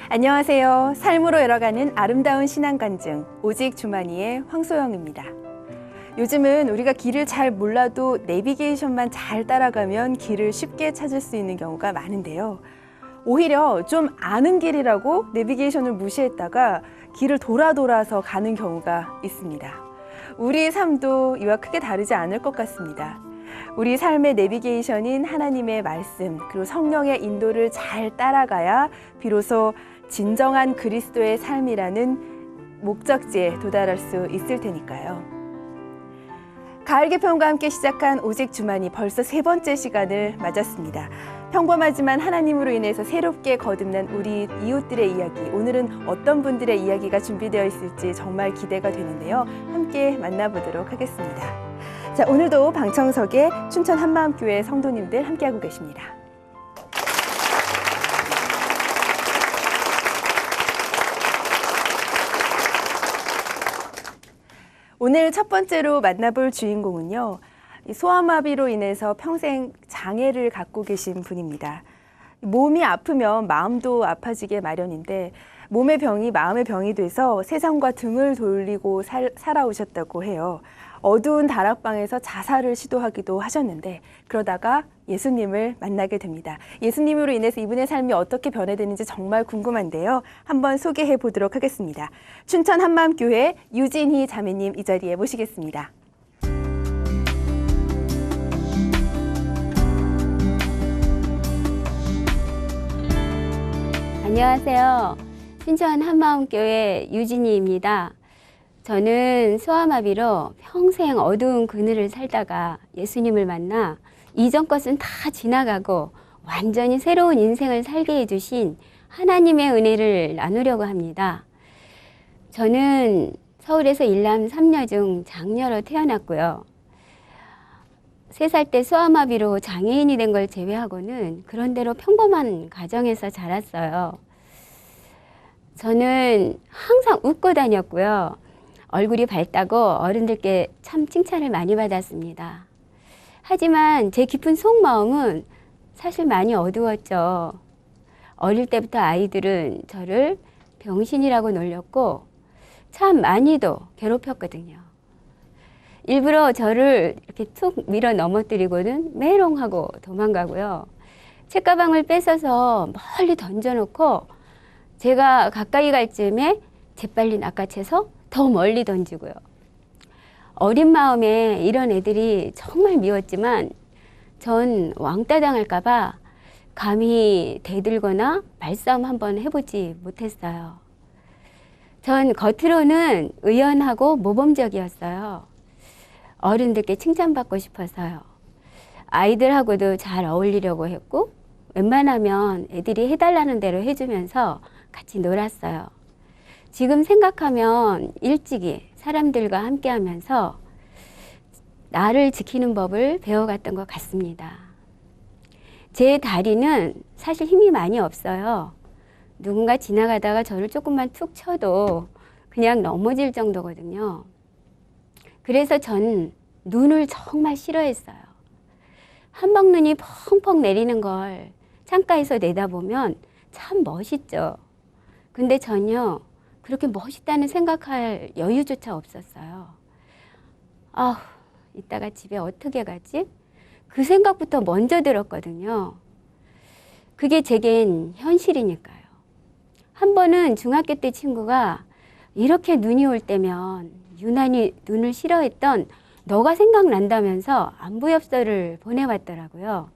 안녕하세요. 삶으로 열어가는 아름다운 신앙간증 오직 주만이의 황소영입니다. 요즘은 우리가 길을 잘 몰라도 내비게이션만 잘 따라가면 길을 쉽게 찾을 수 있는 경우가 많은데요. 오히려 좀 아는 길이라고 내비게이션을 무시했다가 길을 돌아서 가는 경우가 있습니다. 우리의 삶도 이와 크게 다르지 않을 것 같습니다. 우리 삶의 내비게이션인 하나님의 말씀 그리고 성령의 인도를 잘 따라가야 비로소 진정한 그리스도의 삶이라는 목적지에 도달할 수 있을 테니까요. 가을 개편과 함께 시작한 오직 주만이 벌써 세 번째 시간을 맞았습니다. 평범하지만 하나님으로 인해서 새롭게 거듭난 우리 이웃들의 이야기, 오늘은 어떤 분들의 이야기가 준비되어 있을지 정말 기대가 되는데요. 함께 만나보도록 하겠습니다. 자, 오늘도 방청석에 춘천 한마음교회 성도님들 함께하고 계십니다. 오늘 첫 번째로 만나볼 주인공은요, 소아마비로 인해서 평생 장애를 갖고 계신 분입니다. 몸이 아프면 마음도 아파지게 마련인데 몸의 병이 마음의 병이 돼서 세상과 등을 돌리고 살아오셨다고 해요. 어두운 다락방에서 자살을 시도하기도 하셨는데 그러다가 예수님을 만나게 됩니다. 예수님으로 인해서 이분의 삶이 어떻게 변화되는지 정말 궁금한데요. 한번 소개해 보도록 하겠습니다. 춘천 한마음교회 유진희 자매님 이 자리에 모시겠습니다. 안녕하세요. 춘천 한마음교회 유진희입니다. 저는 소아마비로 평생 어두운 그늘을 살다가 예수님을 만나 이전 것은 다 지나가고 완전히 새로운 인생을 살게 해주신 하나님의 은혜를 나누려고 합니다. 저는 서울에서 일남 3녀 중 장녀로 태어났고요. 3살 때 소아마비로 장애인이 된 걸 제외하고는 그런대로 평범한 가정에서 자랐어요. 저는 항상 웃고 다녔고요. 얼굴이 밝다고 어른들께 참 칭찬을 많이 받았습니다. 하지만 제 깊은 속마음은 사실 많이 어두웠죠. 어릴 때부터 아이들은 저를 병신이라고 놀렸고 참 많이도 괴롭혔거든요. 일부러 저를 이렇게 툭 밀어 넘어뜨리고는 메롱하고 도망가고요. 책가방을 뺏어서 멀리 던져놓고 제가 가까이 갈 즈음에 재빨리 낚아채서 더 멀리 던지고요. 어린 마음에 이런 애들이 정말 미웠지만 전 왕따 당할까 봐 감히 대들거나 말싸움 한번 해보지 못했어요. 전 겉으로는 의연하고 모범적이었어요. 어른들께 칭찬받고 싶어서요. 아이들하고도 잘 어울리려고 했고 웬만하면 애들이 해달라는 대로 해주면서 같이 놀았어요. 지금 생각하면 일찍이 사람들과 함께 하면서 나를 지키는 법을 배워갔던 것 같습니다. 제 다리는 사실 힘이 많이 없어요. 누군가 지나가다가 저를 조금만 툭 쳐도 그냥 넘어질 정도거든요. 그래서 전 눈을 정말 싫어했어요. 한방눈이 펑펑 내리는 걸 창가에서 내다보면 참 멋있죠. 근데 전혀 그렇게 멋있다는 생각할 여유조차 없었어요. 아우, 이따가 집에 어떻게 가지? 그 생각부터 먼저 들었거든요. 그게 제겐 현실이니까요. 한 번은 중학교 때 친구가 이렇게 눈이 올 때면 유난히 눈을 싫어했던 너가 생각난다면서 안부엽서를 보내왔더라고요.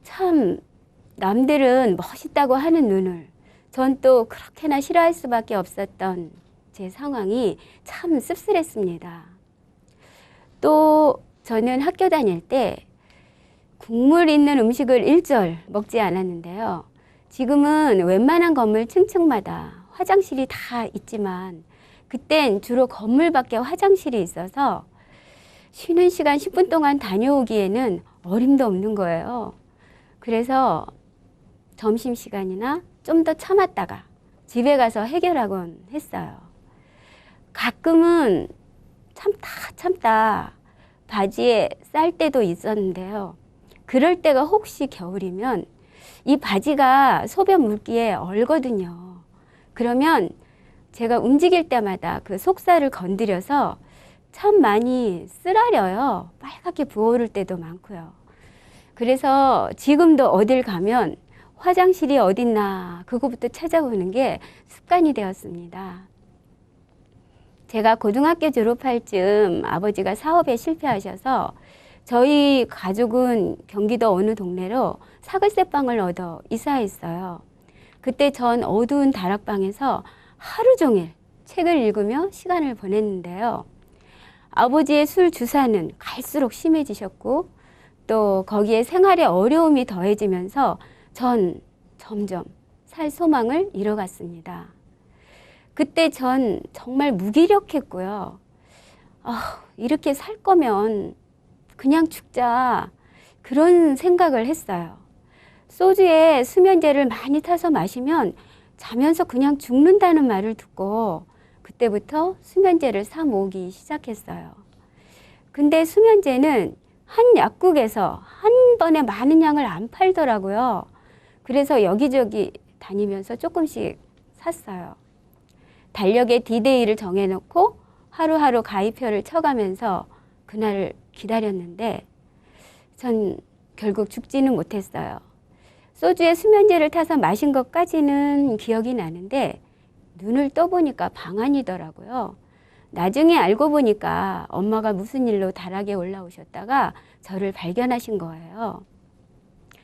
참 남들은 멋있다고 하는 눈을 전 또 그렇게나 싫어할 수밖에 없었던 제 상황이 참 씁쓸했습니다. 또 저는 학교 다닐 때 국물 있는 음식을 일절 먹지 않았는데요. 지금은 웬만한 건물 층층마다 화장실이 다 있지만 그땐 주로 건물 밖에 화장실이 있어서 쉬는 시간 10분 동안 다녀오기에는 어림도 없는 거예요. 그래서 점심시간이나 좀 더 참았다가 집에 가서 해결하곤 했어요. 가끔은 참다 바지에 쌀 때도 있었는데요. 그럴 때가 혹시 겨울이면 이 바지가 소변 물기에 얼거든요. 그러면 제가 움직일 때마다 그 속살을 건드려서 참 많이 쓰라려요. 빨갛게 부어오를 때도 많고요. 그래서 지금도 어딜 가면 화장실이 어딨나 그거부터 찾아보는 게 습관이 되었습니다. 제가 고등학교 졸업할 즈음 아버지가 사업에 실패하셔서 저희 가족은 경기도 어느 동네로 사글세 방을 얻어 이사했어요. 그때 전 어두운 다락방에서 하루 종일 책을 읽으며 시간을 보냈는데요. 아버지의 술 주사는 갈수록 심해지셨고 또 거기에 생활의 어려움이 더해지면서 전 점점 살 소망을 잃어갔습니다. 그때 전 정말 무기력했고요. 이렇게 살 거면 그냥 죽자 그런 생각을 했어요. 소주에 수면제를 많이 타서 마시면 자면서 그냥 죽는다는 말을 듣고 그때부터 수면제를 사 모으기 시작했어요. 근데 수면제는 한 약국에서 한 번에 많은 양을 안 팔더라고요. 그래서 여기저기 다니면서 조금씩 샀어요. 달력에 디데이를 정해놓고 하루하루 가입표를 쳐가면서 그날을 기다렸는데 전 결국 죽지는 못했어요. 소주에 수면제를 타서 마신 것까지는 기억이 나는데 눈을 떠보니까 방안이더라고요. 나중에 알고 보니까 엄마가 무슨 일로 다락에 올라오셨다가 저를 발견하신 거예요.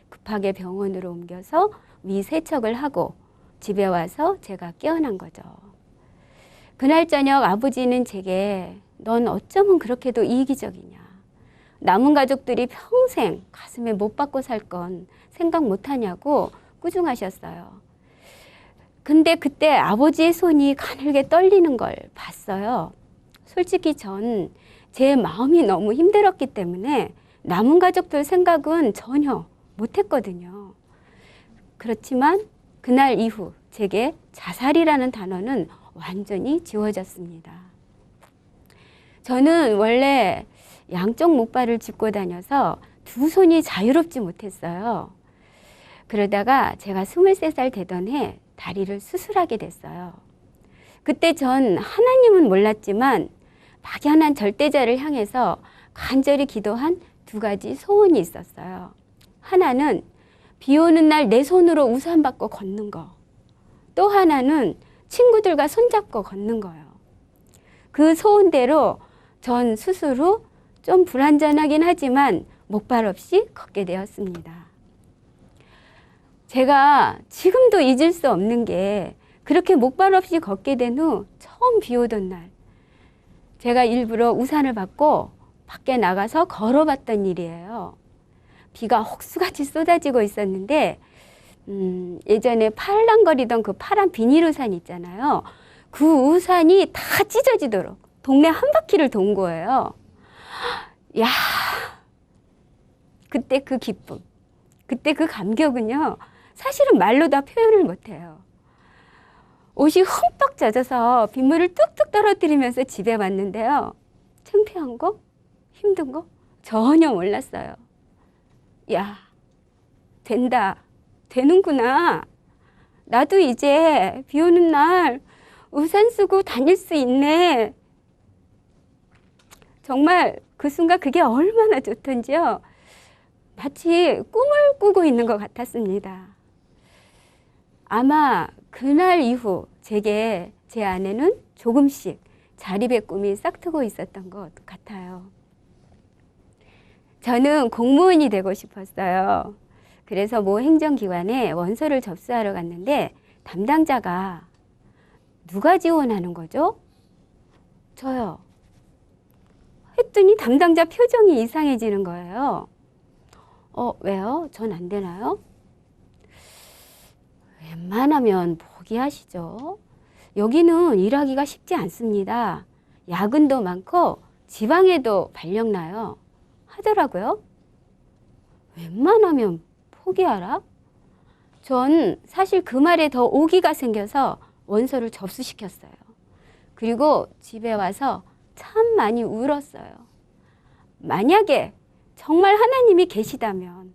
급하게 병원으로 옮겨서 위 세척을 하고 집에 와서 제가 깨어난 거죠. 그날 저녁 아버지는 제게 넌 어쩌면 그렇게도 이기적이냐. 남은 가족들이 평생 가슴에 못 박고 살 건 생각 못 하냐고 꾸중하셨어요. 근데 그때 아버지의 손이 가늘게 떨리는 걸 봤어요. 솔직히 전 제 마음이 너무 힘들었기 때문에 남은 가족들 생각은 전혀 못했거든요. 그렇지만 그날 이후 제게 자살이라는 단어는 완전히 지워졌습니다. 저는 원래 양쪽 목발을 짚고 다녀서 두 손이 자유롭지 못했어요. 그러다가 제가 23살 되던 해 다리를 수술하게 됐어요. 그때 전 하나님은 몰랐지만 막연한 절대자를 향해서 간절히 기도한 두 가지 소원이 있었어요. 하나는 비 오는 날 내 손으로 우산 받고 걷는 거. 또 하나는 친구들과 손잡고 걷는 거예요. 그 소원대로 전 수술 후 좀 불안전하긴 하지만 목발 없이 걷게 되었습니다. 제가 지금도 잊을 수 없는 게 그렇게 목발 없이 걷게 된 후 처음 비 오던 날 제가 일부러 우산을 받고 밖에 나가서 걸어봤던 일이에요. 비가 혹수같이 쏟아지고 있었는데 예전에 팔랑거리던 그 파란 비닐 우산 있잖아요. 그 우산이 다 찢어지도록 동네 한 바퀴를 돈 거예요. 야, 그때 그 기쁨, 그때 그 감격은요. 사실은 말로 다 표현을 못해요. 옷이 흠뻑 젖어서 빗물을 뚝뚝 떨어뜨리면서 집에 왔는데요. 창피한 거? 힘든 거? 전혀 몰랐어요. 야, 된다. 되는구나. 나도 이제 비 오는 날 우산 쓰고 다닐 수 있네. 정말 그 순간 그게 얼마나 좋던지요. 마치 꿈을 꾸고 있는 것 같았습니다. 아마 그날 이후 제게 제 안에는 조금씩 자립의 꿈이 싹트고 있었던 것 같아요. 저는 공무원이 되고 싶었어요. 그래서 모 행정기관에 원서를 접수하러 갔는데 담당자가 누가 지원하는 거죠? 저요. 했더니 담당자 표정이 이상해지는 거예요. 왜요? 전 안 되나요? 웬만하면 포기하시죠. 여기는 일하기가 쉽지 않습니다. 야근도 많고 지방에도 발령나요. 하더라고요. 웬만하면 포기하라? 전 사실 그 말에 더 오기가 생겨서 원서를 접수시켰어요. 그리고 집에 와서 참 많이 울었어요. 만약에 정말 하나님이 계시다면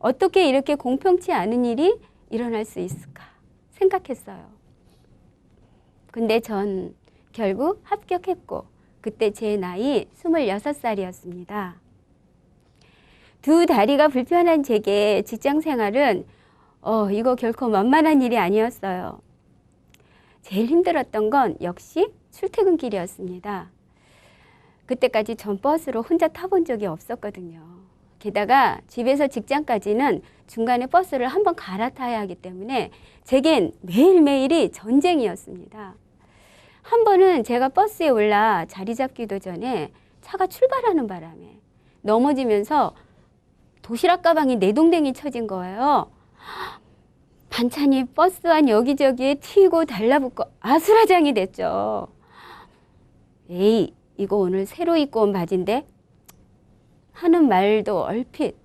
어떻게 이렇게 공평치 않은 일이 일어날 수 있을까 생각했어요. 근데 전 결국 합격했고 그때 제 나이 26살이었습니다. 두 다리가 불편한 제게 직장 생활은 이거 결코 만만한 일이 아니었어요. 제일 힘들었던 건 역시 출퇴근길이었습니다. 그때까지 전 버스로 혼자 타본 적이 없었거든요. 게다가 집에서 직장까지는 중간에 버스를 한번 갈아타야 하기 때문에 제겐 매일매일이 전쟁이었습니다. 한 번은 제가 버스에 올라 자리 잡기도 전에 차가 출발하는 바람에 넘어지면서 도시락 가방이 내동댕이 쳐진 거예요. 반찬이 버스 안 여기저기에 튀고 달라붙고 아수라장이 됐죠. 에이, 이거 오늘 새로 입고 온 바지인데? 하는 말도 얼핏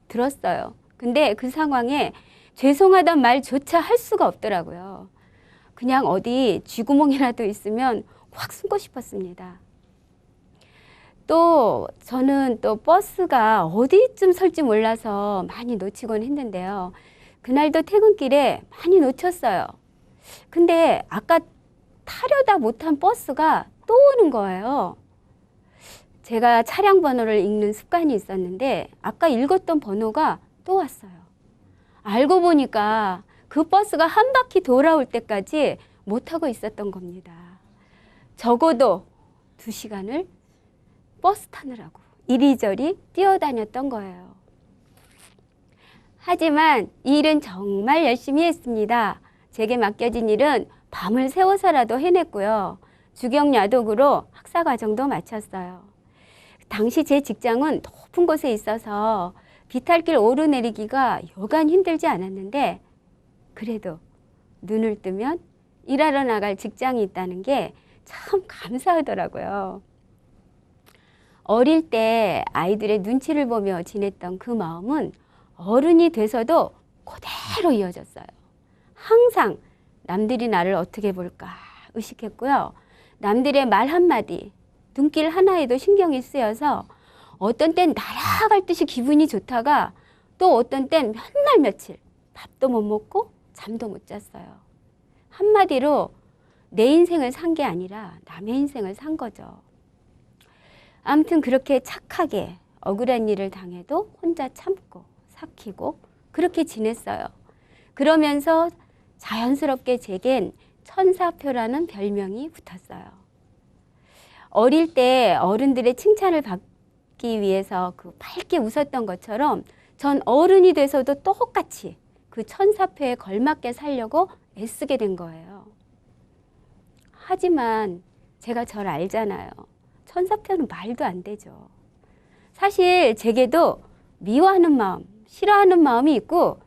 들었어요. 근데 그 상황에 죄송하단 말조차 할 수가 없더라고요. 그냥 어디 쥐구멍이라도 있으면 확 숨고 싶었습니다. 또 저는 또 버스가 어디쯤 설지 몰라서 많이 놓치곤 했는데요. 그날도 퇴근길에 많이 놓쳤어요. 근데 아까 타려다 못한 버스가 또 오는 거예요. 제가 차량 번호를 읽는 습관이 있었는데 아까 읽었던 번호가 또 왔어요. 알고 보니까 그 버스가 한 바퀴 돌아올 때까지 못하고 있었던 겁니다. 적어도 2시간을 버스 타느라고 이리저리 뛰어다녔던 거예요. 하지만 이 일은 정말 열심히 했습니다. 제게 맡겨진 일은 밤을 새워서라도 해냈고요. 주경야독으로 학사과정도 마쳤어요. 당시 제 직장은 높은 곳에 있어서 비탈길 오르내리기가 여간 힘들지 않았는데 그래도 눈을 뜨면 일하러 나갈 직장이 있다는 게 참 감사하더라고요. 어릴 때 아이들의 눈치를 보며 지냈던 그 마음은 어른이 돼서도 그대로 이어졌어요. 항상 남들이 나를 어떻게 볼까 의식했고요. 남들의 말 한마디, 눈길 하나에도 신경이 쓰여서 어떤 땐 날아갈 듯이 기분이 좋다가 또 어떤 땐 몇 날 며칠 밥도 못 먹고 잠도 못 잤어요. 한마디로 내 인생을 산 게 아니라 남의 인생을 산 거죠. 아무튼 그렇게 착하게 억울한 일을 당해도 혼자 참고 삭히고 그렇게 지냈어요. 그러면서 자연스럽게 제겐 천사표라는 별명이 붙었어요. 어릴 때 어른들의 칭찬을 받기 위해서 그 밝게 웃었던 것처럼 전 어른이 돼서도 똑같이 그 천사표에 걸맞게 살려고 애쓰게 된 거예요. 하지만 제가 절 알잖아요. 천사표는 말도 안 되죠. 사실 제게도 미워하는 마음, 싫어하는 마음이 있고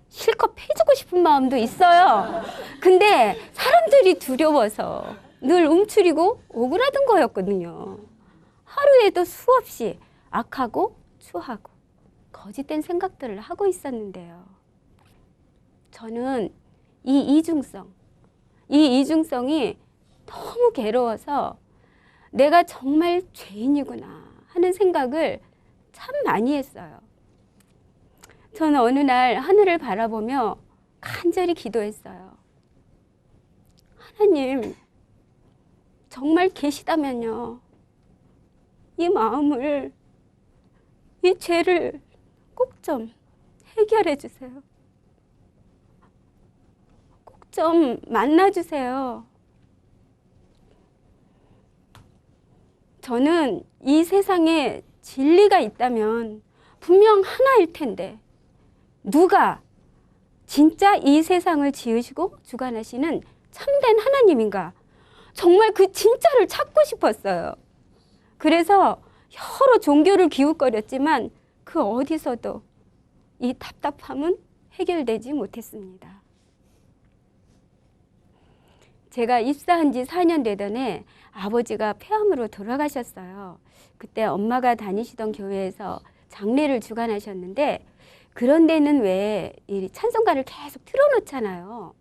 실컷 패주고 싶은 마음도 있어요. 근데 사람들이 두려워서 늘 움츠리고 오그라든 거였거든요. 하루에도 수없이 악하고 추하고 거짓된 생각들을 하고 있었는데요. 저는 이 이중성이 너무 괴로워서 내가 정말 죄인이구나 하는 생각을 참 많이 했어요. 저는 어느 날 하늘을 바라보며 간절히 기도했어요. 하나님, 정말 계시다면요. 이 마음을, 이 죄를 꼭 좀 해결해 주세요. 꼭 좀 만나 주세요. 저는 이 세상에 진리가 있다면 분명 하나일 텐데 누가 진짜 이 세상을 지으시고 주관하시는 참된 하나님인가? 정말 그 진짜를 찾고 싶었어요. 그래서 여러 종교를 기웃거렸지만 그 어디서도 이 답답함은 해결되지 못했습니다. 제가 입사한 지 4년 되던 해 아버지가 폐암으로 돌아가셨어요. 그때 엄마가 다니시던 교회에서 장례를 주관하셨는데 그런 데는 왜 이 찬송가를 계속 틀어놓잖아요.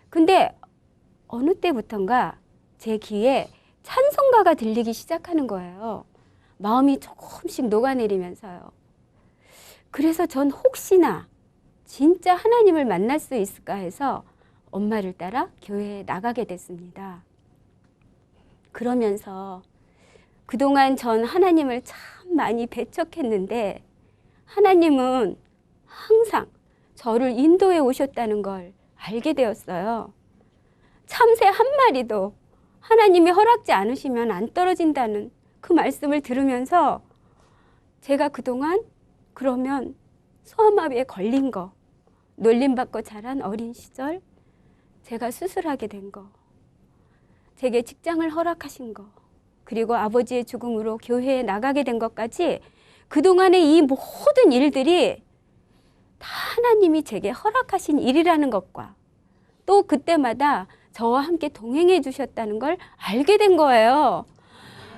근데 어느 때부턴가 제 귀에 찬송가가 들리기 시작하는 거예요. 마음이 조금씩 녹아내리면서요. 그래서 전 혹시나 진짜 하나님을 만날 수 있을까 해서 엄마를 따라 교회에 나가게 됐습니다. 그러면서 그동안 전 하나님을 참 많이 배척했는데 하나님은 항상 저를 인도해 오셨다는 걸 알게 되었어요. 참새 한 마리도 하나님이 허락지 않으시면 안 떨어진다는 그 말씀을 들으면서 제가 그동안 그러면 소아마비에 걸린 거, 놀림받고 자란 어린 시절, 제가 수술하게 된 거, 제게 직장을 허락하신 거, 그리고 아버지의 죽음으로 교회에 나가게 된 것까지 그동안의 이 모든 일들이 다 하나님이 제게 허락하신 일이라는 것과 또 그때마다 저와 함께 동행해 주셨다는 걸 알게 된 거예요.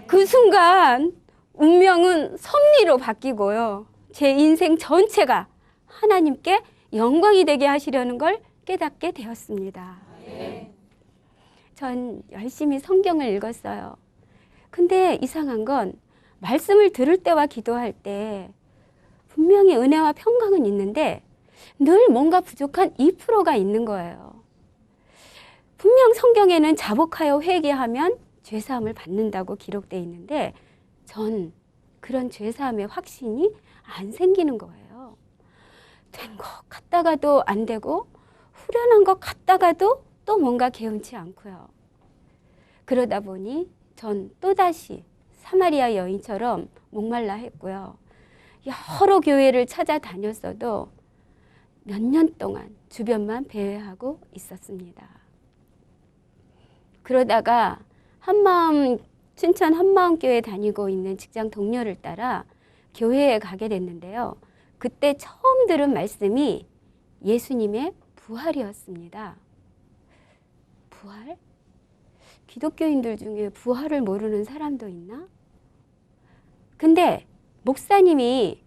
그 순간 운명은 섭리로 바뀌고요. 제 인생 전체가 하나님께 영광이 되게 하시려는 걸 깨닫게 되었습니다. 전 열심히 성경을 읽었어요. 근데 이상한 건 말씀을 들을 때와 기도할 때 분명히 은혜와 평강은 있는데 늘 뭔가 부족한 2%가 있는 거예요. 분명 성경에는 자복하여 회개하면 죄사함을 받는다고 기록되어 있는데 전 그런 죄사함의 확신이 안 생기는 거예요. 된 것 같다가도 안 되고 후련한 것 같다가도 또 뭔가 개운치 않고요. 그러다 보니 전 또다시 사마리아 여인처럼 목말라 했고요. 여러 교회를 찾아다녔어도 몇 년 동안 주변만 배회하고 있었습니다. 그러다가 춘천 한마음교회 다니고 있는 직장 동료를 따라 교회에 가게 됐는데요. 그때 처음 들은 말씀이 예수님의 부활이었습니다. 부활? 기독교인들 중에 부활을 모르는 사람도 있나? 근데 목사님이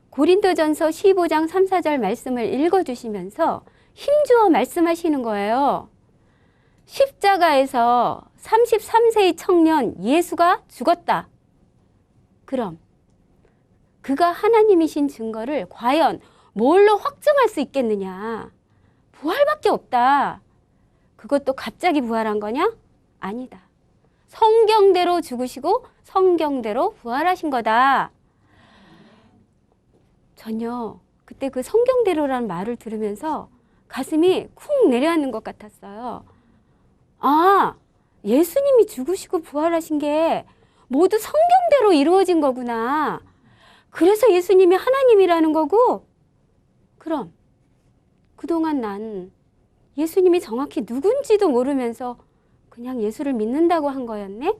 고린도전서 15장 3, 4절 말씀을 읽어주시면서 힘주어 말씀하시는 거예요. 십자가에서 33세의 청년 예수가 죽었다. 그럼 그가 하나님이신 증거를 과연 뭘로 확증할 수 있겠느냐? 부활밖에 없다. 그것도 갑자기 부활한 거냐? 아니다. 성경대로 죽으시고 성경대로 부활하신 거다. 전혀 그때 그 성경대로라는 말을 들으면서 가슴이 쿵 내려앉는 것 같았어요. 아, 예수님이 죽으시고 부활하신 게 모두 성경대로 이루어진 거구나. 그래서 예수님이 하나님이라는 거고, 그럼 그동안 난 예수님이 정확히 누군지도 모르면서 그냥 예수를 믿는다고 한 거였네?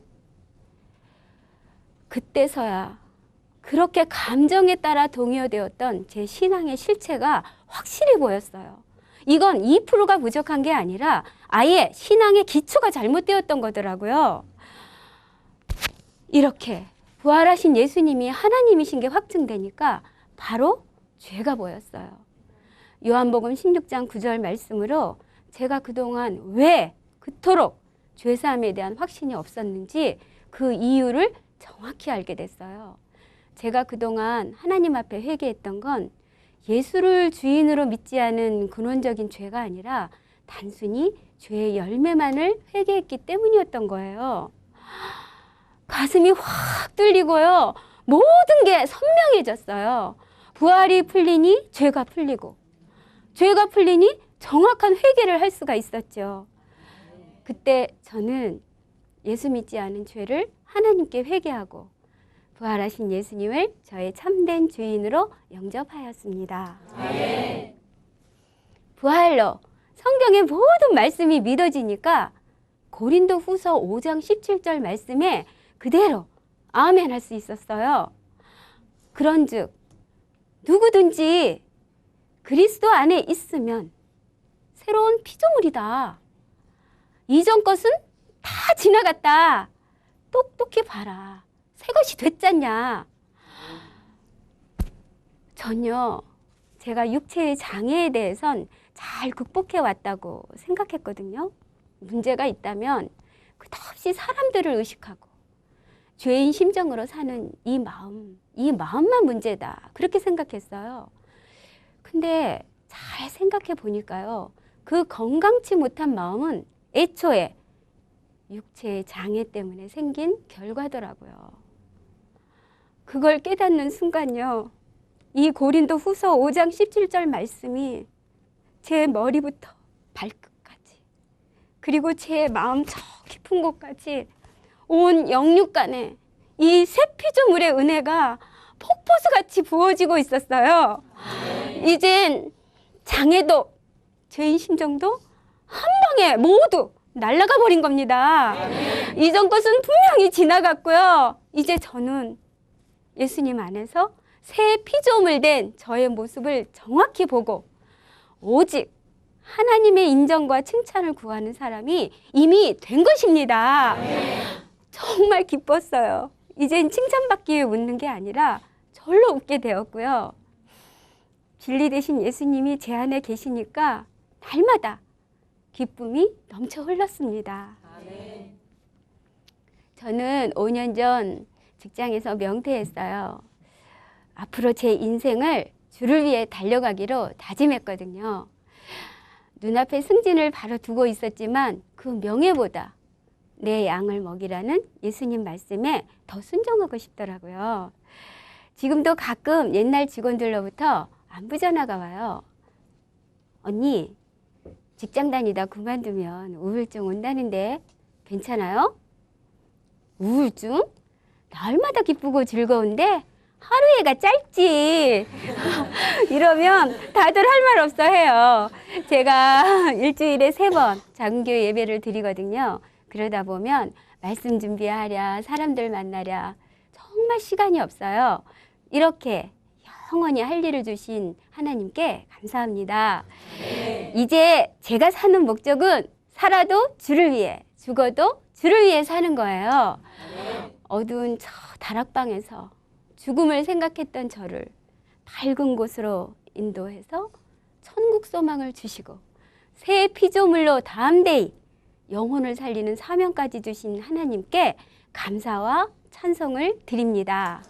그때서야 그렇게 감정에 따라 동요되었던 제 신앙의 실체가 확실히 보였어요. 이건 2%가 부족한 게 아니라 아예 신앙의 기초가 잘못되었던 거더라고요. 이렇게 부활하신 예수님이 하나님이신 게 확증되니까 바로 죄가 보였어요. 요한복음 16장 9절 말씀으로 제가 그동안 왜 그토록 죄사함에 대한 확신이 없었는지 그 이유를 정확히 알게 됐어요. 제가 그동안 하나님 앞에 회개했던 건 예수를 주인으로 믿지 않은 근원적인 죄가 아니라 단순히 죄의 열매만을 회개했기 때문이었던 거예요. 가슴이 확 뚫리고요. 모든 게 선명해졌어요. 부활이 풀리니 죄가 풀리고, 죄가 풀리니 정확한 회개를 할 수가 있었죠. 그때 저는 예수 믿지 않은 죄를 하나님께 회개하고 부활하신 예수님을 저의 참된 주인으로 영접하였습니다. 아멘. 부활로 성경의 모든 말씀이 믿어지니까 고린도 후서 5장 17절 말씀에 그대로 아멘 할 수 있었어요. 그런즉 누구든지 그리스도 안에 있으면 새로운 피조물이다. 이전 것은 다 지나갔다. 똑똑히 봐라. 새 것이 됐잖냐. 전혀 제가 육체의 장애에 대해선 잘 극복해 왔다고 생각했거든요. 문제가 있다면 끝없이 사람들을 의식하고 죄인 심정으로 사는 이 마음만 문제다. 그렇게 생각했어요. 근데 잘 생각해 보니까요. 그 건강치 못한 마음은 애초에 육체의 장애 때문에 생긴 결과더라고요. 그걸 깨닫는 순간요. 이 고린도 후서 5장 17절 말씀이 제 머리부터 발끝까지 그리고 제 마음 저 깊은 곳까지 온 영육간에 이 새 피조물의 은혜가 폭포수같이 부어지고 있었어요. 이젠 장애도 죄인 심정도 한 방에 모두 날아가 버린 겁니다. 이전 것은 분명히 지나갔고요. 이제 저는 예수님 안에서 새 피조물 된 저의 모습을 정확히 보고 오직 하나님의 인정과 칭찬을 구하는 사람이 이미 된 것입니다. 정말 기뻤어요. 이젠 칭찬받기 위해 웃는 게 아니라 절로 웃게 되었고요. 진리 되신 예수님이 제 안에 계시니까 날마다 기쁨이 넘쳐 흘렀습니다. 저는 5년 전 직장에서 명퇴했어요. 앞으로 제 인생을 주를 위해 달려가기로 다짐했거든요. 눈앞에 승진을 바로 두고 있었지만 그 명예보다 내 양을 먹이라는 예수님 말씀에 더 순종하고 싶더라고요. 지금도 가끔 옛날 직원들로부터 안부 전화가 와요. 언니, 직장 다니다 그만두면 우울증 온다는데 괜찮아요? 우울증? 날마다 기쁘고 즐거운데 하루에가 짧지. 이러면 다들 할 말 없어 해요. 제가 일주일에 3번 장기교 예배를 드리거든요. 그러다 보면 말씀 준비하랴, 사람들 만나랴 정말 시간이 없어요. 이렇게 영원히 할 일을 주신 하나님께 감사합니다. 이제 제가 사는 목적은 살아도 주를 위해, 죽어도 주를 위해 사는 거예요. 어두운 저 다락방에서 죽음을 생각했던 저를 밝은 곳으로 인도해서 천국 소망을 주시고 새 피조물로 담대히 영혼을 살리는 사명까지 주신 하나님께 감사와 찬송을 드립니다.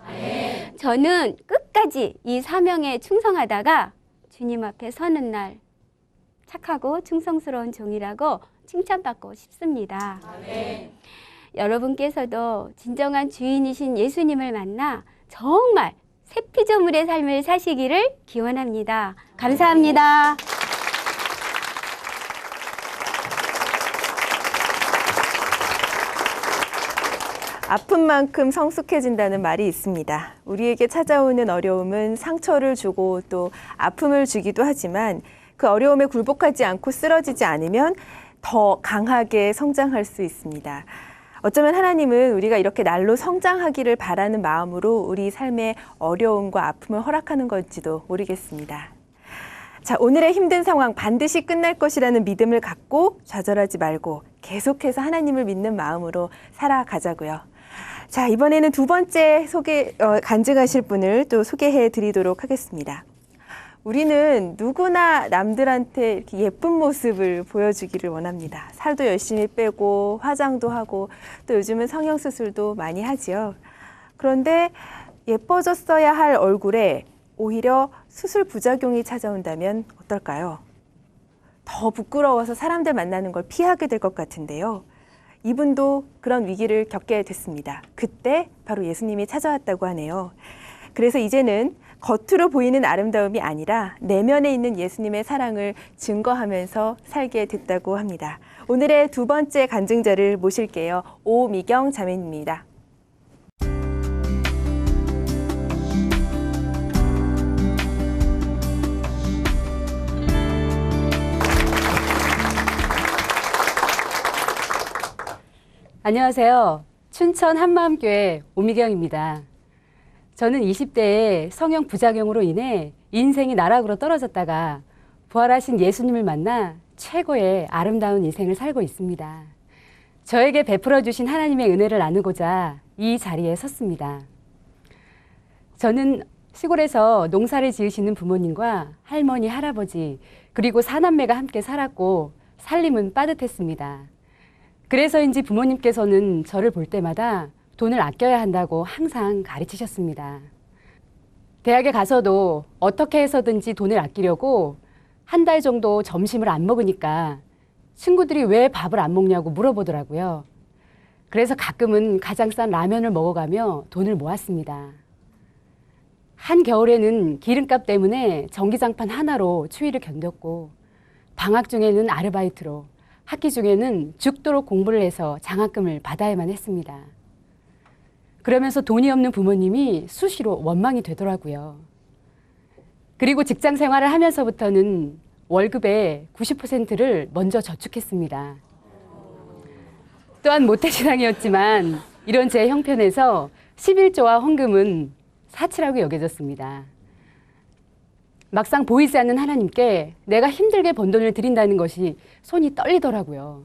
저는 끝까지 이 사명에 충성하다가 주님 앞에 서는 날 착하고 충성스러운 종이라고 칭찬받고 싶습니다. 여러분께서도 진정한 주인이신 예수님을 만나 정말 새 피조물의 삶을 사시기를 기원합니다. 감사합니다. 아픈 만큼 성숙해진다는 말이 있습니다. 우리에게 찾아오는 어려움은 상처를 주고 또 아픔을 주기도 하지만 그 어려움에 굴복하지 않고 쓰러지지 않으면 더 강하게 성장할 수 있습니다. 어쩌면 하나님은 우리가 이렇게 날로 성장하기를 바라는 마음으로 우리 삶의 어려움과 아픔을 허락하는 건지도 모르겠습니다. 자, 오늘의 힘든 상황 반드시 끝날 것이라는 믿음을 갖고 좌절하지 말고 계속해서 하나님을 믿는 마음으로 살아가자고요. 자, 이번에는 두 번째 간증하실 분을 또 소개해 드리도록 하겠습니다. 우리는 누구나 남들한테 이렇게 예쁜 모습을 보여주기를 원합니다. 살도 열심히 빼고 화장도 하고 또 요즘은 성형수술도 많이 하지요. 그런데 예뻐졌어야 할 얼굴에 오히려 수술 부작용이 찾아온다면 어떨까요? 더 부끄러워서 사람들 만나는 걸 피하게 될 것 같은데요. 이분도 그런 위기를 겪게 됐습니다. 그때 바로 예수님이 찾아왔다고 하네요. 그래서 이제는 겉으로 보이는 아름다움이 아니라 내면에 있는 예수님의 사랑을 증거하면서 살게 됐다고 합니다. 오늘의 두 번째 간증자를 모실게요. 오미경 자매입니다. 안녕하세요. 춘천 한마음교회 오미경입니다. 저는 20대에 성형 부작용으로 인해 인생이 나락으로 떨어졌다가 부활하신 예수님을 만나 최고의 아름다운 인생을 살고 있습니다. 저에게 베풀어 주신 하나님의 은혜를 나누고자 이 자리에 섰습니다. 저는 시골에서 농사를 지으시는 부모님과 할머니, 할아버지, 그리고 사남매가 함께 살았고 살림은 빠듯했습니다. 그래서인지 부모님께서는 저를 볼 때마다 돈을 아껴야 한다고 항상 가르치셨습니다. 대학에 가서도 어떻게 해서든지 돈을 아끼려고 한 달 정도 점심을 안 먹으니까 친구들이 왜 밥을 안 먹냐고 물어보더라고요. 그래서 가끔은 가장 싼 라면을 먹어가며 돈을 모았습니다. 한겨울에는 기름값 때문에 전기장판 하나로 추위를 견뎠고, 방학 중에는 아르바이트로, 학기 중에는 죽도록 공부를 해서 장학금을 받아야만 했습니다. 그러면서 돈이 없는 부모님이 수시로 원망이 되더라고요. 그리고 직장 생활을 하면서부터는 월급의 90%를 먼저 저축했습니다. 또한 모태신앙이었지만 이런 제 형편에서 11조와 헌금은 사치라고 여겨졌습니다. 막상 보이지 않는 하나님께 내가 힘들게 번 돈을 드린다는 것이 손이 떨리더라고요.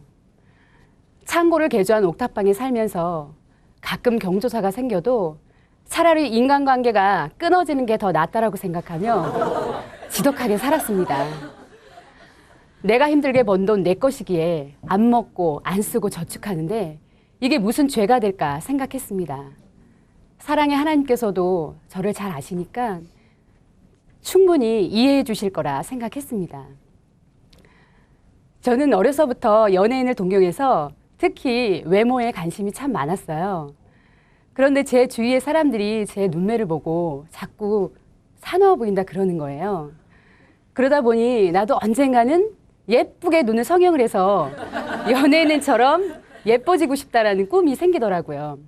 창고를 개조한 옥탑방에 살면서 가끔 경조사가 생겨도 차라리 인간관계가 끊어지는 게 더 낫다라고 생각하며 지독하게 살았습니다. 내가 힘들게 번 돈 내 것이기에 안 먹고 안 쓰고 저축하는데 이게 무슨 죄가 될까 생각했습니다. 사랑의 하나님께서도 저를 잘 아시니까 충분히 이해해 주실 거라 생각했습니다. 저는 어려서부터 연예인을 동경해서 특히 외모에 관심이 참 많았어요. 그런데 제 주위의 사람들이 제 눈매를 보고 자꾸 사나워 보인다 그러는 거예요. 그러다 보니 나도 언젠가는 예쁘게 눈을 성형을 해서 연예인처럼 예뻐지고 싶다라는 꿈이 생기더라고요.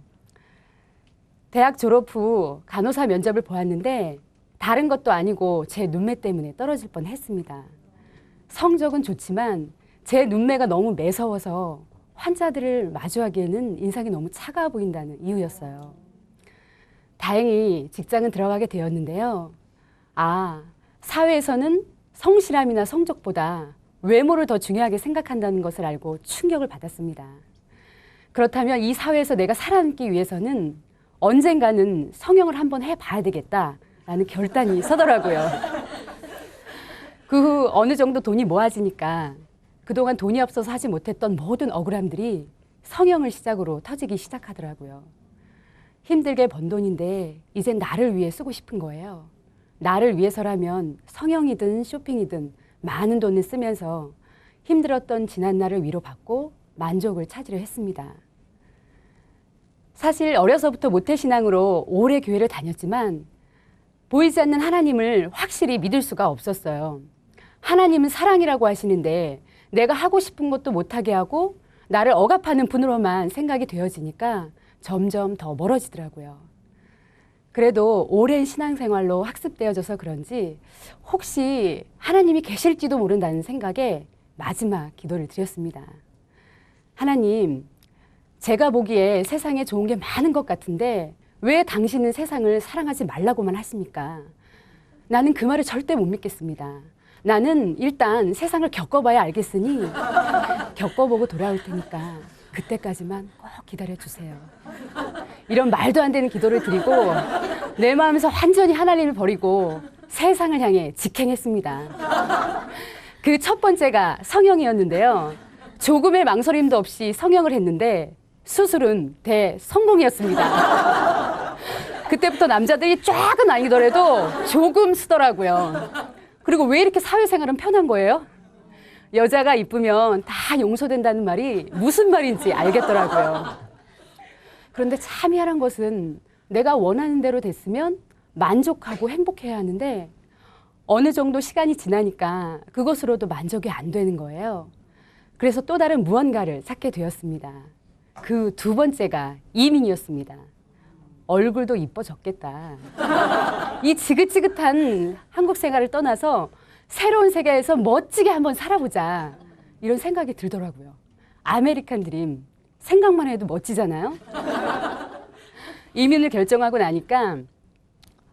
대학 졸업 후 간호사 면접을 보았는데 다른 것도 아니고 제 눈매 때문에 떨어질 뻔했습니다. 성적은 좋지만 제 눈매가 너무 매서워서 환자들을 마주하기에는 인상이 너무 차가워 보인다는 이유였어요. 다행히 직장은 들어가게 되었는데요. 사회에서는 성실함이나 성적보다 외모를 더 중요하게 생각한다는 것을 알고 충격을 받았습니다. 그렇다면 이 사회에서 내가 살아남기 위해서는 언젠가는 성형을 한번 해봐야 되겠다라는 결단이 서더라고요. 그 후 어느 정도 돈이 모아지니까 그동안 돈이 없어서 하지 못했던 모든 억울함들이 성형을 시작으로 터지기 시작하더라고요. 힘들게 번 돈인데 이젠 나를 위해 쓰고 싶은 거예요. 나를 위해서라면 성형이든 쇼핑이든 많은 돈을 쓰면서 힘들었던 지난 날을 위로받고 만족을 찾으려 했습니다. 사실 어려서부터 모태신앙으로 오래 교회를 다녔지만 보이지 않는 하나님을 확실히 믿을 수가 없었어요. 하나님은 사랑이라고 하시는데 내가 하고 싶은 것도 못하게 하고 나를 억압하는 분으로만 생각이 되어지니까 점점 더 멀어지더라고요. 그래도 오랜 신앙생활로 학습되어져서 그런지 혹시 하나님이 계실지도 모른다는 생각에 마지막 기도를 드렸습니다. 하나님, 제가 보기에 세상에 좋은 게 많은 것 같은데 왜 당신은 세상을 사랑하지 말라고만 하십니까? 나는 그 말을 절대 못 믿겠습니다. 나는 일단 세상을 겪어봐야 알겠으니 겪어보고 돌아올 테니까 그때까지만 꼭 기다려주세요. 이런 말도 안 되는 기도를 드리고 내 마음에서 완전히 하나님을 버리고 세상을 향해 직행했습니다. 그 첫 번째가 성형이었는데요. 조금의 망설임도 없이 성형을 했는데 수술은 대성공이었습니다. 그때부터 남자들이 쫙은 아니더라도 조금 쓰더라고요. 그리고 왜 이렇게 사회생활은 편한 거예요? 여자가 이쁘면 다 용서된다는 말이 무슨 말인지 알겠더라고요. 그런데 참 희한한 것은 내가 원하는 대로 됐으면 만족하고 행복해야 하는데 어느 정도 시간이 지나니까 그것으로도 만족이 안 되는 거예요. 그래서 또 다른 무언가를 찾게 되었습니다. 그 두 번째가 이민이었습니다. 얼굴도 이뻐졌겠다. 이 지긋지긋한 한국 생활을 떠나서 새로운 세계에서 멋지게 한번 살아보자. 이런 생각이 들더라고요. 아메리칸 드림. 생각만 해도 멋지잖아요. 이민을 결정하고 나니까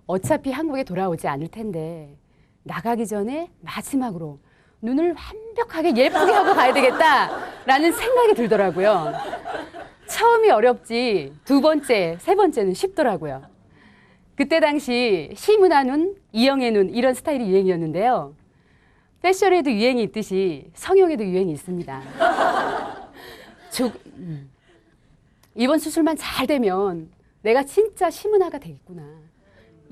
어차피 한국에 돌아오지 않을 텐데 나가기 전에 마지막으로 눈을 완벽하게 예쁘게 하고 가야 되겠다라는 생각이 들더라고요. 처음이 어렵지 두 번째, 세 번째는 쉽더라고요. 그때 당시 시문화 눈, 이영애 눈 이런 스타일이 유행이었는데요. 패션에도 유행이 있듯이 성형에도 유행이 있습니다. 이번 수술만 잘 되면 내가 진짜 시문화가 되겠구나.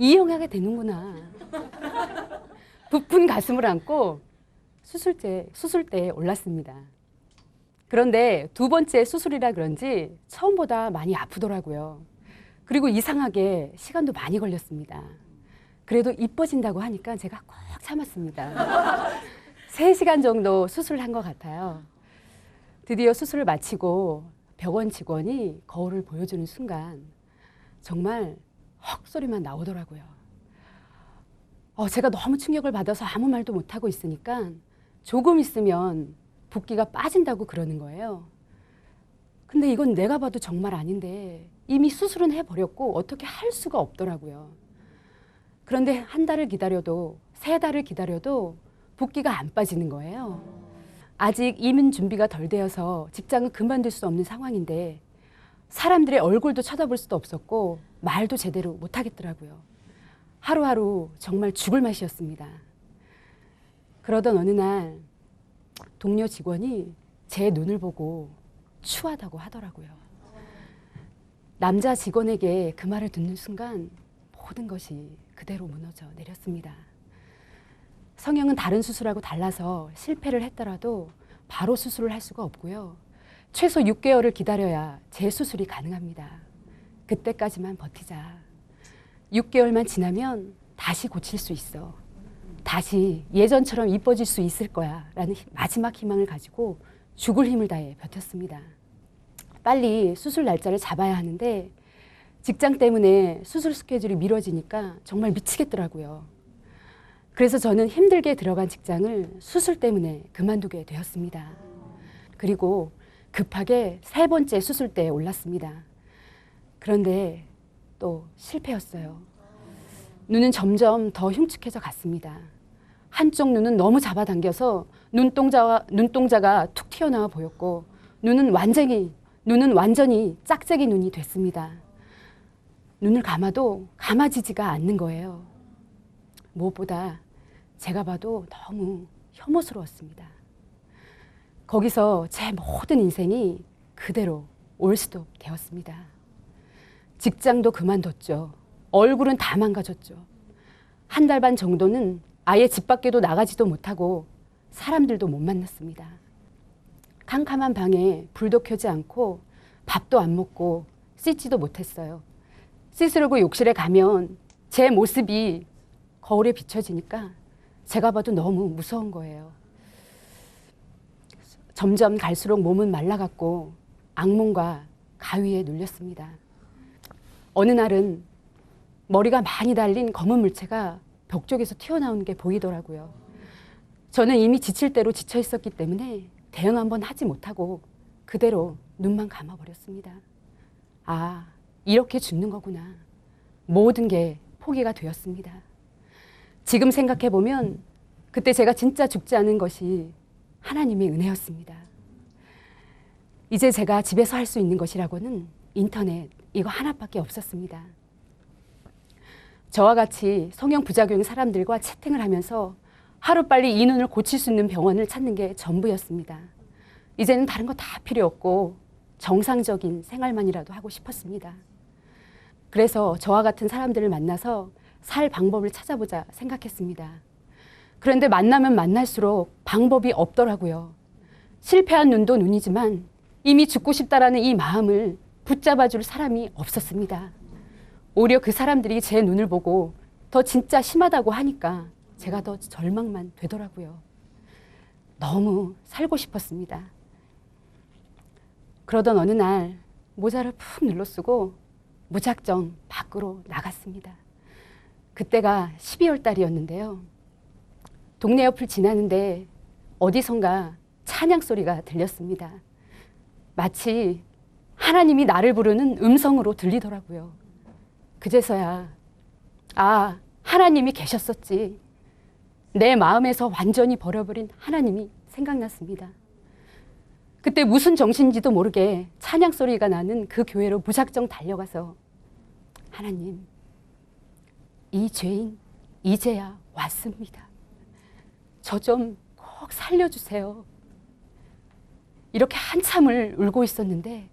이용하게 되는구나. 부푼 가슴을 안고 수술대에 올랐습니다. 그런데 두 번째 수술이라 그런지 처음보다 많이 아프더라고요. 그리고 이상하게 시간도 많이 걸렸습니다. 그래도 이뻐진다고 하니까 제가 꼭 참았습니다. 3시간 정도 수술을 한 것 같아요. 드디어 수술을 마치고 병원 직원이 거울을 보여주는 순간 정말 헉 소리만 나오더라고요. 제가 너무 충격을 받아서 아무 말도 못하고 있으니까 조금 있으면 붓기가 빠진다고 그러는 거예요. 근데 이건 내가 봐도 정말 아닌데 이미 수술은 해버렸고 어떻게 할 수가 없더라고요. 그런데 1달을 기다려도 3달을 기다려도 붓기가 안 빠지는 거예요. 아직 이민 준비가 덜 되어서 직장을 그만둘 수 없는 상황인데 사람들의 얼굴도 쳐다볼 수도 없었고 말도 제대로 못 하겠더라고요. 하루하루 정말 죽을 맛이었습니다. 그러던 어느 날 동료 직원이 제 눈을 보고 추하다고 하더라고요. 남자 직원에게 그 말을 듣는 순간 모든 것이 그대로 무너져 내렸습니다. 성형은 다른 수술하고 달라서 실패를 했더라도 바로 수술을 할 수가 없고요. 최소 6개월을 기다려야 재수술이 가능합니다. 그때까지만 버티자. 6개월만 지나면 다시 고칠 수 있어. 다시 예전처럼 이뻐질 수 있을 거야. 라는 마지막 희망을 가지고 죽을 힘을 다해 버텼습니다. 빨리 수술 날짜를 잡아야 하는데 직장 때문에 수술 스케줄이 미뤄지니까 정말 미치겠더라고요. 그래서 저는 힘들게 들어간 직장을 수술 때문에 그만두게 되었습니다. 그리고 급하게 3번째 수술대에 올랐습니다. 그런데 또 실패였어요. 눈은 점점 더 흉측해져 갔습니다. 한쪽 눈은 너무 잡아당겨서 눈동자가 툭 튀어나와 보였고 눈은 완전히 짝짝이 눈이 됐습니다. 눈을 감아도 감아지지가 않는 거예요. 무엇보다 제가 봐도 너무 혐오스러웠습니다. 거기서 제 모든 인생이 그대로 올스톱 되었습니다. 직장도 그만뒀죠. 얼굴은 다 망가졌죠. 1달 반 정도는 아예 집 밖에도 나가지도 못하고 사람들도 못 만났습니다. 캄캄한 방에 불도 켜지 않고 밥도 안 먹고 씻지도 못했어요. 씻으려고 욕실에 가면 제 모습이 거울에 비춰지니까 제가 봐도 너무 무서운 거예요. 점점 갈수록 몸은 말라갔고 악몽과 가위에 눌렸습니다. 어느 날은 머리가 많이 달린 검은 물체가 벽 쪽에서 튀어나오는 게 보이더라고요. 저는 이미 지칠 대로 지쳐 있었기 때문에 대응 한번 하지 못하고 그대로 눈만 감아버렸습니다. 아, 이렇게 죽는 거구나. 모든 게 포기가 되었습니다. 지금 생각해보면 그때 제가 진짜 죽지 않은 것이 하나님의 은혜였습니다. 이제 제가 집에서 할 수 있는 것이라고는 인터넷 이거 하나밖에 없었습니다. 저와 같이 성형 부작용 사람들과 채팅을 하면서 하루빨리 이 눈을 고칠 수 있는 병원을 찾는 게 전부였습니다. 이제는 다른 거 다 필요 없고 정상적인 생활만이라도 하고 싶었습니다. 그래서 저와 같은 사람들을 만나서 살 방법을 찾아보자 생각했습니다. 그런데 만나면 만날수록 방법이 없더라고요. 실패한 눈도 눈이지만 이미 죽고 싶다라는 이 마음을 붙잡아줄 사람이 없었습니다. 오히려 그 사람들이 제 눈을 보고 더 진짜 심하다고 하니까 제가 더 절망만 되더라고요. 너무 살고 싶었습니다. 그러던 어느 날 모자를 푹 눌러쓰고 무작정 밖으로 나갔습니다. 그때가 12월 달이었는데요. 동네 옆을 지나는데 어디선가 찬양 소리가 들렸습니다. 마치 하나님이 나를 부르는 음성으로 들리더라고요. 그제서야 아, 하나님이 계셨었지. 내 마음에서 완전히 버려버린 하나님이 생각났습니다. 그때 무슨 정신인지도 모르게 찬양 소리가 나는 그 교회로 무작정 달려가서 하나님, 이 죄인 이제야 왔습니다. 저 좀 꼭 살려주세요. 이렇게 한참을 울고 있었는데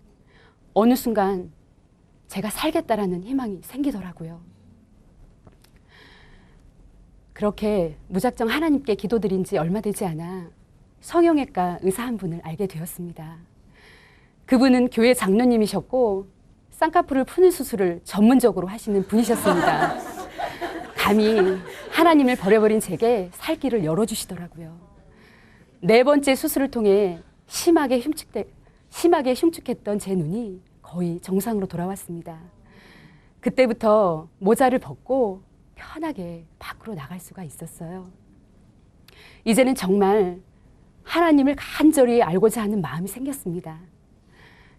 어느 순간 제가 살겠다라는 희망이 생기더라고요. 그렇게 무작정 하나님께 기도드린 지 얼마 되지 않아 성형외과 의사 한 분을 알게 되었습니다. 그분은 교회 장로님이셨고 쌍꺼풀을 푸는 수술을 전문적으로 하시는 분이셨습니다. 감히 하나님을 버려버린 제게 살 길을 열어주시더라고요. 4번째 수술을 통해 심하게 흉측했던 제 눈이 거의 정상으로 돌아왔습니다. 그때부터 모자를 벗고 편하게 밖으로 나갈 수가 있었어요. 이제는 정말 하나님을 간절히 알고자 하는 마음이 생겼습니다.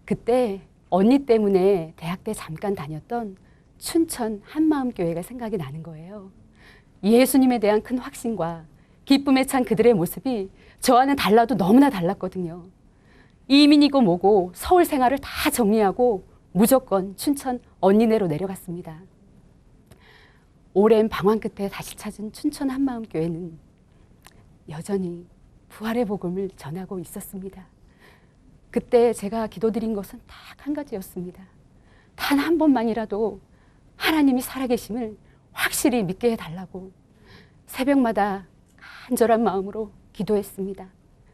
그때 언니 때문에 대학 때 잠깐 다녔던 춘천 한마음교회가 생각이 나는 거예요. 예수님에 대한 큰 확신과 기쁨에 찬 그들의 모습이 저와는 달라도 너무나 달랐거든요. 이민이고 뭐고 서울 생활을 다 정리하고 무조건 춘천 언니네로 내려갔습니다. 오랜 방황 끝에 다시 찾은 춘천 한마음교회는 여전히 부활의 복음을 전하고 있었습니다. 그때 제가 기도드린 것은 딱 한 가지였습니다. 단 한 번만이라도 하나님이 살아계심을 확실히 믿게 해달라고 새벽마다 간절한 마음으로 기도했습니다.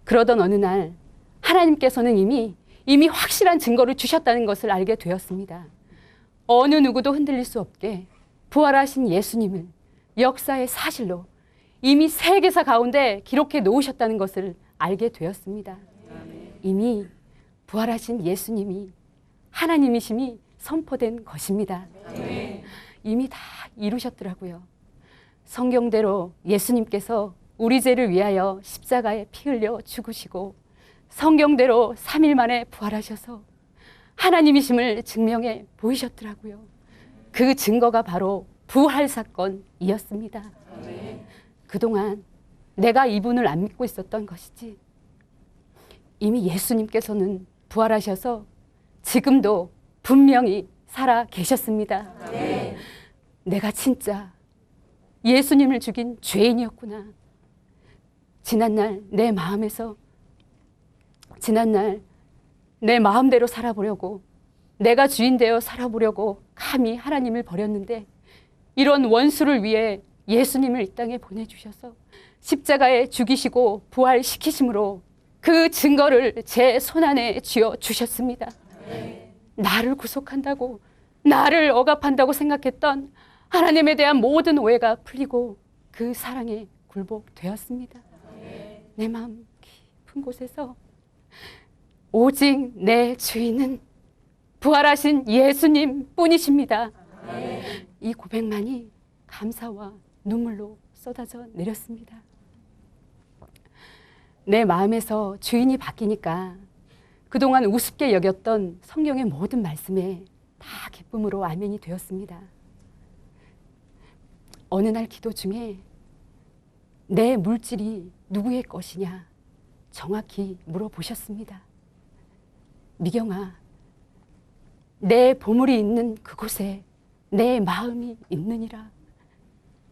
그러던 어느 날 하나님께서는 이미 확실한 증거를 주셨다는 것을 알게 되었습니다. 어느 누구도 흔들릴 수 없게 부활하신 예수님을 역사의 사실로 이미 세계사 가운데 기록해 놓으셨다는 것을 알게 되었습니다. 이미 부활하신 예수님이 하나님이심이 선포된 것입니다. 이미 다 이루셨더라고요. 성경대로 예수님께서 우리 죄를 위하여 십자가에 피 흘려 죽으시고 성경대로 3일 만에 부활하셔서 하나님이심을 증명해 보이셨더라고요. 그 증거가 바로 부활 사건이었습니다. 그동안 내가 이분을 안 믿고 있었던 것이지 이미 예수님께서는 부활하셔서 지금도 분명히 살아 계셨습니다. 내가 진짜 예수님을 죽인 죄인이었구나. 지난날 내 마음대로 살아보려고 내가 주인 되어 살아보려고 감히 하나님을 버렸는데 이런 원수를 위해 예수님을 이 땅에 보내주셔서 십자가에 죽이시고 부활시키심으로 그 증거를 제 손안에 쥐어 주셨습니다. 나를 구속한다고 나를 억압한다고 생각했던 하나님에 대한 모든 오해가 풀리고 그 사랑에 굴복되었습니다. 내 마음 깊은 곳에서 오직 내 주인은 부활하신 예수님 뿐이십니다. 이 고백만이 감사와 눈물로 쏟아져 내렸습니다. 내 마음에서 주인이 바뀌니까 그동안 우습게 여겼던 성경의 모든 말씀에 다 기쁨으로 아멘이 되었습니다. 어느 날 기도 중에 내 물질이 누구의 것이냐 정확히 물어보셨습니다. 미경아, 내 보물이 있는 그곳에 내 마음이 있느니라.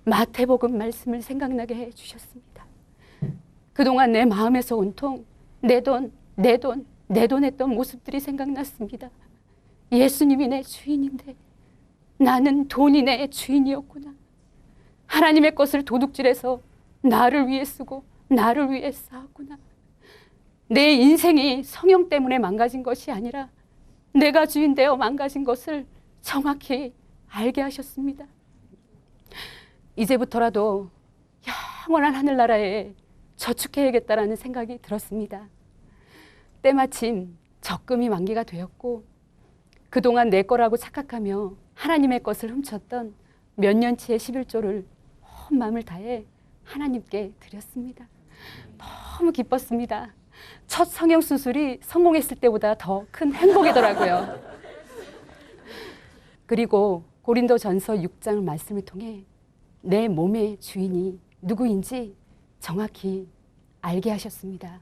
마태복음 말씀을 생각나게 해주셨습니다. 그동안 내 마음에서 온통 내 돈 했던 모습들이 생각났습니다. 예수님이 내 주인인데 나는 돈이 내 주인이었구나. 하나님의 것을 도둑질해서 나를 위해 쓰고 나를 위해 쌓았구나. 내 인생이 성형 때문에 망가진 것이 아니라 내가 주인 되어 망가진 것을 정확히 알게 하셨습니다. 이제부터라도 영원한 하늘나라에 저축해야겠다라는 생각이 들었습니다. 때마침 적금이 만기가 되었고 그동안 내 거라고 착각하며 하나님의 것을 훔쳤던 몇 년치의 11조를 온 마음을 다해 하나님께 드렸습니다. 너무 기뻤습니다. 첫 성형수술이 성공했을 때보다 더 큰 행복이더라고요. 그리고 고린도전서 6장 말씀을 통해 내 몸의 주인이 누구인지 정확히 알게 하셨습니다.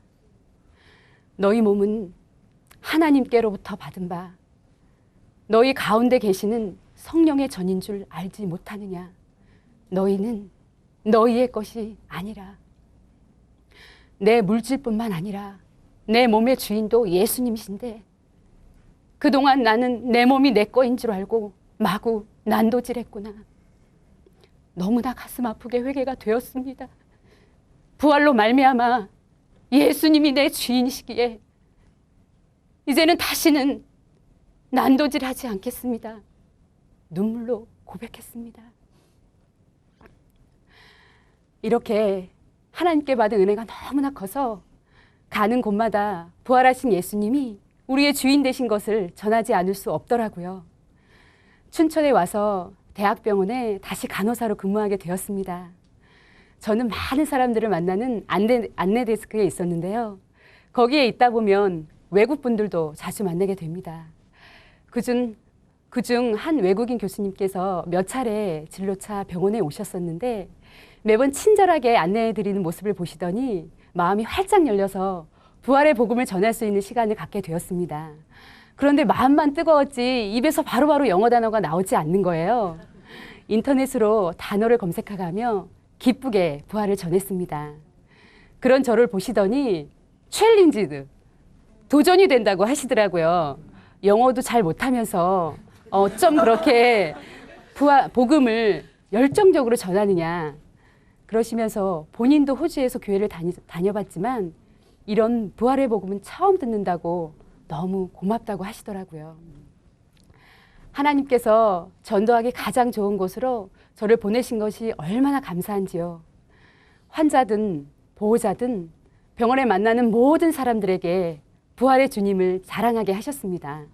너희 몸은 하나님께로부터 받은 바 너희 가운데 계시는 성령의 전인 줄 알지 못하느냐. 너희는 너희의 것이 아니라 내 물질뿐만 아니라 내 몸의 주인도 예수님이신데 그동안 나는 내 몸이 내 거인 줄 알고 마구 난도질했구나. 너무나 가슴 아프게 회개가 되었습니다. 부활로 말미암아 예수님이 내 주인이시기에 이제는 다시는 난도질하지 않겠습니다. 눈물로 고백했습니다. 이렇게 하나님께 받은 은혜가 너무나 커서 가는 곳마다 부활하신 예수님이 우리의 주인 되신 것을 전하지 않을 수 없더라고요. 춘천에 와서 대학병원에 다시 간호사로 근무하게 되었습니다. 저는 많은 사람들을 만나는 안내 데스크에 있었는데요. 거기에 있다 보면 외국 분들도 자주 만나게 됩니다. 그중 한 외국인 교수님께서 몇 차례 진로차 병원에 오셨었는데 매번 친절하게 안내해 드리는 모습을 보시더니 마음이 활짝 열려서 부활의 복음을 전할 수 있는 시간을 갖게 되었습니다. 그런데 마음만 뜨거웠지 입에서 바로바로 영어 단어가 나오지 않는 거예요. 인터넷으로 단어를 검색하며 기쁘게 부활을 전했습니다. 그런 저를 보시더니 챌린지드, 도전이 된다고 하시더라고요. 영어도 잘 못하면서 어쩜 그렇게 복음을 열정적으로 전하느냐. 그러시면서 본인도 호주에서 교회를 다녀봤지만 이런 부활의 복음은 처음 듣는다고 너무 고맙다고 하시더라고요. 하나님께서 전도하기 가장 좋은 곳으로 저를 보내신 것이 얼마나 감사한지요. 환자든 보호자든 병원에 만나는 모든 사람들에게 부활의 주님을 자랑하게 하셨습니다.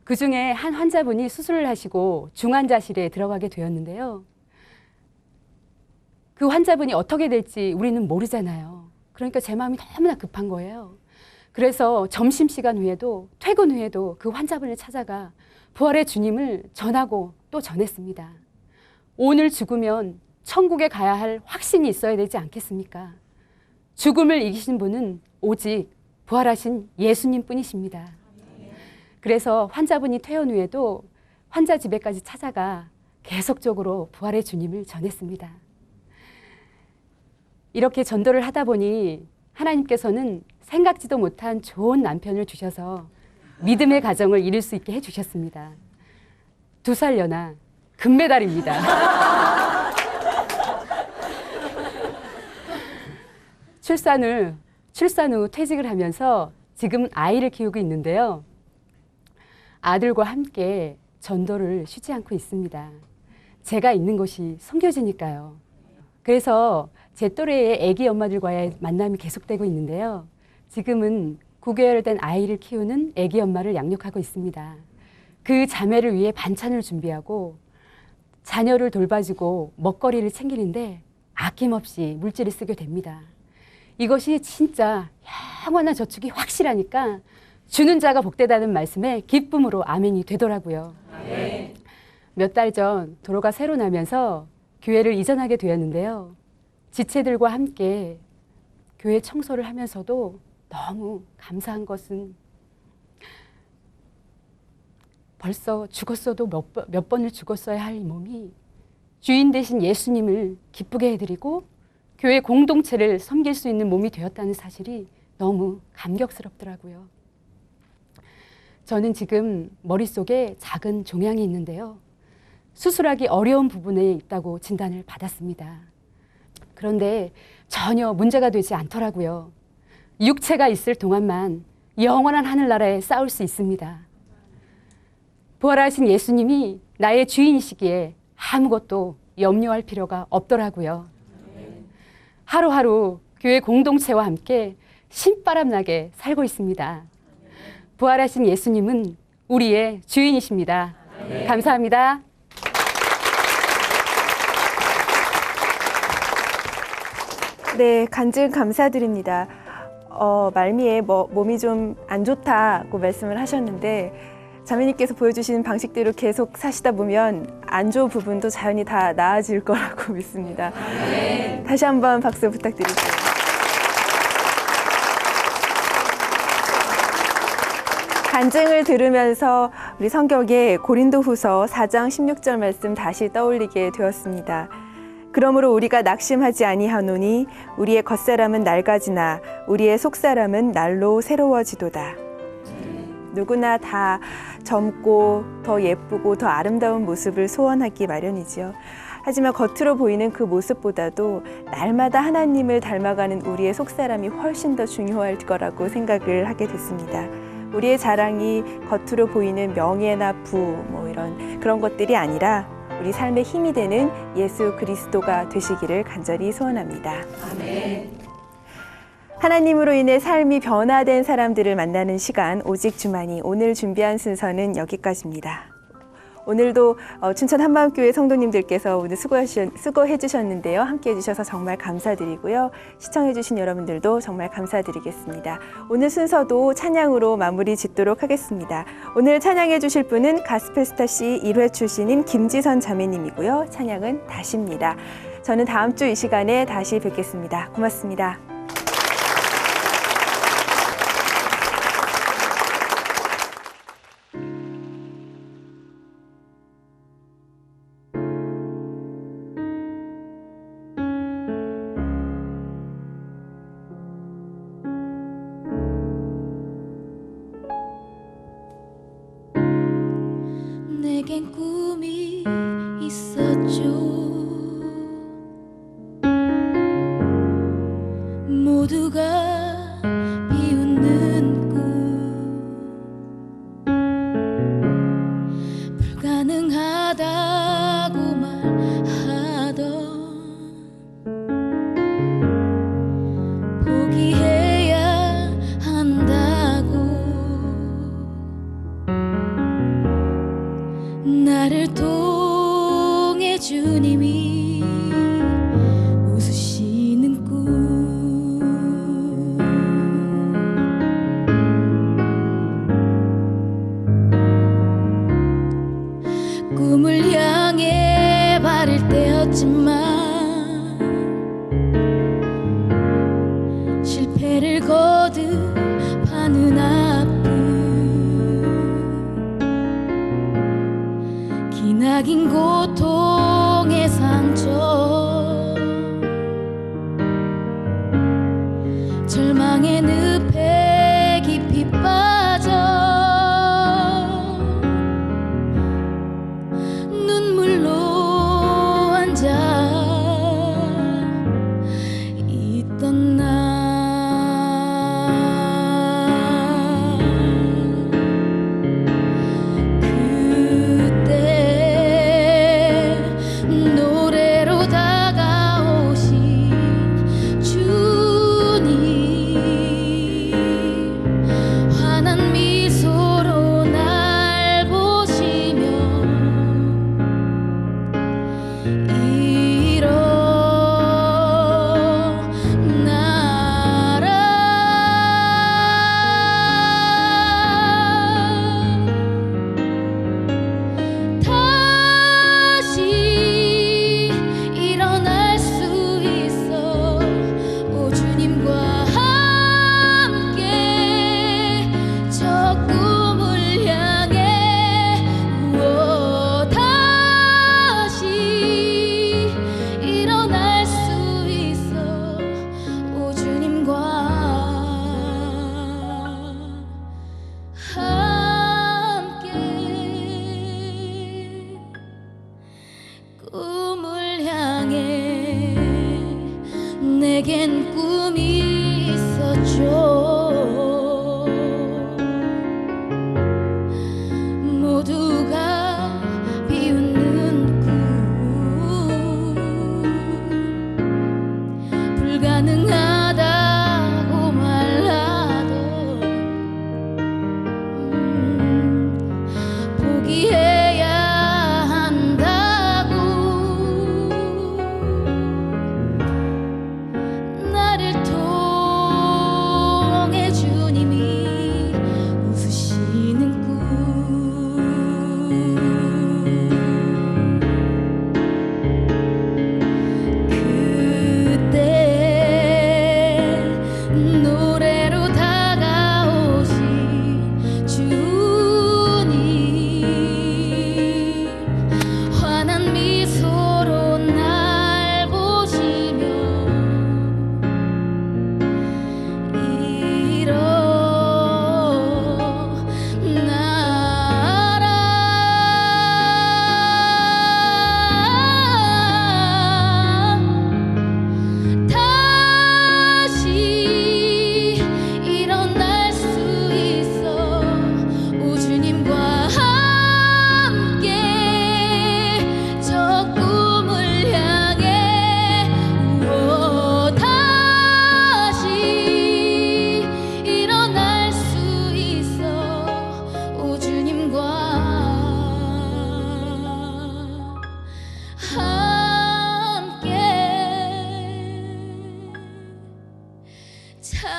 그 중에 한 환자분이 수술을 하시고 중환자실에 들어가게 되었는데요. 그 환자분이 어떻게 될지 우리는 모르잖아요. 그러니까 제 마음이 너무나 급한 거예요. 그래서 점심시간 후에도 퇴근 후에도 그 환자분을 찾아가 부활의 주님을 전하고 또 전했습니다. 오늘 죽으면 천국에 가야 할 확신이 있어야 되지 않겠습니까? 죽음을 이기신 분은 오직 부활하신 예수님 뿐이십니다. 그래서 환자분이 퇴원 후에도 환자 집에까지 찾아가 계속적으로 부활의 주님을 전했습니다. 이렇게 전도를 하다 보니 하나님께서는 생각지도 못한 좋은 남편을 주셔서 믿음의 가정을 이룰 수 있게 해주셨습니다. 2살 연하 금메달입니다. 출산 후 퇴직을 하면서 지금 아이를 키우고 있는데요. 아들과 함께 전도를 쉬지 않고 있습니다. 제가 있는 곳이 선교지니까요. 그래서 제 또래의 아기 엄마들과의 만남이 계속되고 있는데요. 지금은 9개월 된 아이를 키우는 아기 엄마를 양육하고 있습니다. 그 자매를 위해 반찬을 준비하고 자녀를 돌봐주고 먹거리를 챙기는데 아낌없이 물질을 쓰게 됩니다. 이것이 진짜 영원한 저축이 확실하니까 주는 자가 복되다는 말씀에 기쁨으로 아멘이 되더라고요. 아멘. 몇 달 전 도로가 새로 나면서 교회를 이전하게 되었는데요. 지체들과 함께 교회 청소를 하면서도 너무 감사한 것은 벌써 죽었어도 몇 번을 죽었어야 할 이 몸이 주인 되신 예수님을 기쁘게 해드리고 교회 공동체를 섬길 수 있는 몸이 되었다는 사실이 너무 감격스럽더라고요. 저는 지금 머릿속에 작은 종양이 있는데요. 수술하기 어려운 부분에 있다고 진단을 받았습니다. 그런데 전혀 문제가 되지 않더라고요. 육체가 있을 동안만 영원한 하늘나라에 싸울 수 있습니다. 부활하신 예수님이 나의 주인이시기에 아무것도 염려할 필요가 없더라고요. 하루하루 교회 공동체와 함께 신바람나게 살고 있습니다. 부활하신 예수님은 우리의 주인이십니다. 감사합니다. 네, 간증 감사드립니다. 말미에 몸이 좀 안 좋다고 말씀을 하셨는데 자매님께서 보여주신 방식대로 계속 사시다 보면 안 좋은 부분도 자연히 다 나아질 거라고 믿습니다. 네. 다시 한번 박수 부탁드릴게요. 간증을 들으면서 우리 성경의 고린도후서 4장 16절 말씀 다시 떠올리게 되었습니다. 그러므로 우리가 낙심하지 아니하노니 우리의 겉사람은 낡아지나 우리의 속사람은 날로 새로워지도다. 누구나 다 젊고 더 예쁘고 더 아름다운 모습을 소원하기 마련이지요. 하지만 겉으로 보이는 그 모습보다도 날마다 하나님을 닮아가는 우리의 속사람이 훨씬 더 중요할 거라고 생각을 하게 됐습니다. 우리의 자랑이 겉으로 보이는 명예나 그런 것들이 아니라 우리 삶의 힘이 되는 예수 그리스도가 되시기를 간절히 소원합니다. 아멘. 하나님으로 인해 삶이 변화된 사람들을 만나는 시간, 오직 주만이. 오늘 준비한 순서는 여기까지입니다. 오늘도 춘천 한마음교회 성도님들께서 오늘 수고해 주셨는데요. 함께해 주셔서 정말 감사드리고요. 시청해 주신 여러분들도 정말 감사드리겠습니다. 오늘 순서도 찬양으로 마무리 짓도록 하겠습니다. 오늘 찬양해 주실 분은 가스펠스타씨 1회 출신인 김지선 자매님이고요. 찬양은 다시입니다. 저는 다음 주 이 시간에 다시 뵙겠습니다. 고맙습니다. 내겐 꿈이 있었죠. 모두가 비웃는 꿈, 불가능하다고 말하던 포기해야 한다고 나를 통해 주님이 웃으시는 꿈을 향해 발을 떼었지만 실패를 거듭하는 기나긴 고통의 상처, 절망의 늪에 깊이 빠져 눈물로 앉아 있던 날, 노래로 다가오신 주님, 환한 미소로 날 보시며 일어나라. 다시 일어날 수 있어. 오 주님과 함께 저 꿈을 향해. 다시 일어날 수 있어. 오 주님과 함께 꿈을 향해. 내겐 꿈이 있었죠. 모두가 비웃는 꿈, 불가능하다고 말하던 포기해야 한다고 나를 통해 주님이 웃으시는 꿈, 그때 참